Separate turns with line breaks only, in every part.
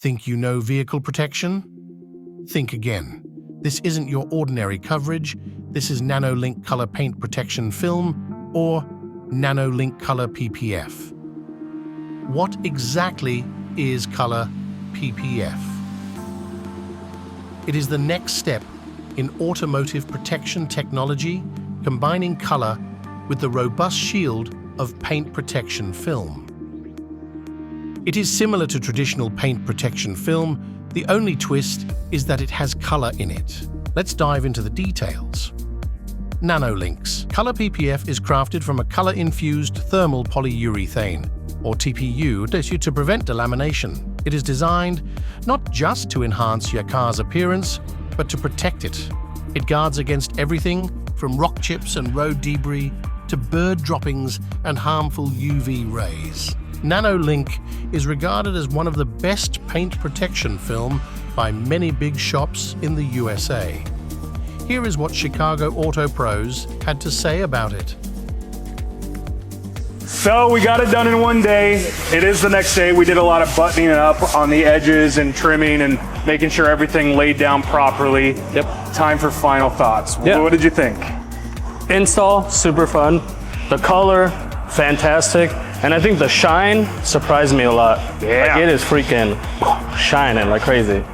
Think you know vehicle protection? Think again. This isn't your ordinary coverage. This is Nanolink Color Paint Protection Film, or Nanolink Color PPF. What exactly is Color PPF? It is the next step in automotive protection technology, combining color with the robust shield of paint protection film. It is similar to traditional paint protection film. The only twist is that it has color in it. Let's dive into the details. Nanolinks. Color PPF is crafted from a color-infused thermal polyurethane, or TPU, to prevent delamination. It is designed not just to enhance your car's appearance, but to protect it. It guards against everything from rock chips and road debris to bird droppings and harmful UV rays. Nanolink is regarded as one of the best paint protection film by many big shops in the USA. Here is what Chicago Auto Pros had to say about it.
So we got it done in one day. It is the next day. We did a lot of buttoning up on the edges and trimming and making sure everything laid down properly.
Yep.
Time for final thoughts.
Yep.
What did you think?
Install, super fun. The color, fantastic. And I think the shine surprised me a lot.
Yeah.
Like, it is freaking shining like crazy.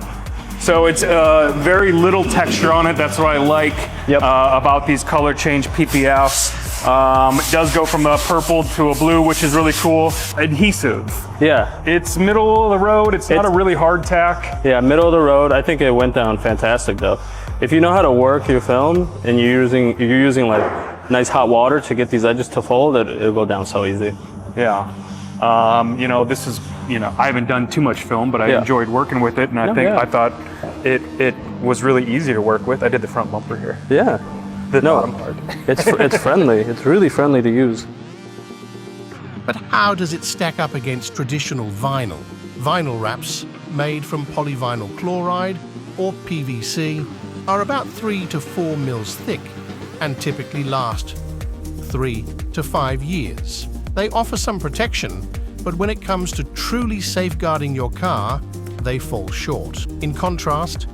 So it's very little texture on it. That's what I like about these color change PPFs. It does go from a purple to a blue, which is really cool. Adhesive.
Yeah.
It's middle of the road. It's not a really hard tack.
Yeah, middle of the road. I think it went down fantastic though. If you know how to work your film and you're using like nice hot water to get these edges to fold, it'll go down so easy.
Yeah. You know, this is, I haven't done too much film, but I enjoyed working with it, and I thought it was really easy to work with. I did the front bumper here.
Yeah.
The bottom part.
It's friendly. It's really friendly to use.
But how does it stack up against traditional vinyl? Vinyl wraps made from polyvinyl chloride, or PVC, are about 3 to 4 mils thick and typically last 3 to 5 years. They offer some protection, but when it comes to truly safeguarding your car, they fall short. In contrast,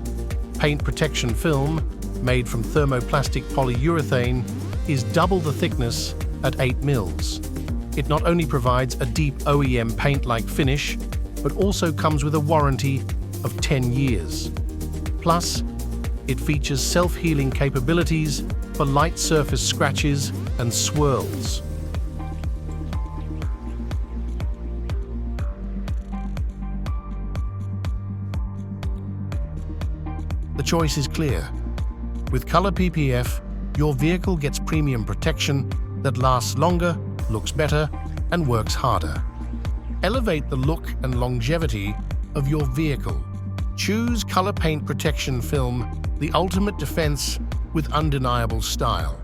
paint protection film, made from thermoplastic polyurethane, is double the thickness at 8 mils. It not only provides a deep OEM paint-like finish, but also comes with a warranty of 10 years. Plus, it features self-healing capabilities for light surface scratches and swirls. The choice is clear. With Color PPF, your vehicle gets premium protection that lasts longer, looks better, and works harder. Elevate the look and longevity of your vehicle. Choose Color Paint Protection Film, the ultimate defense with undeniable style.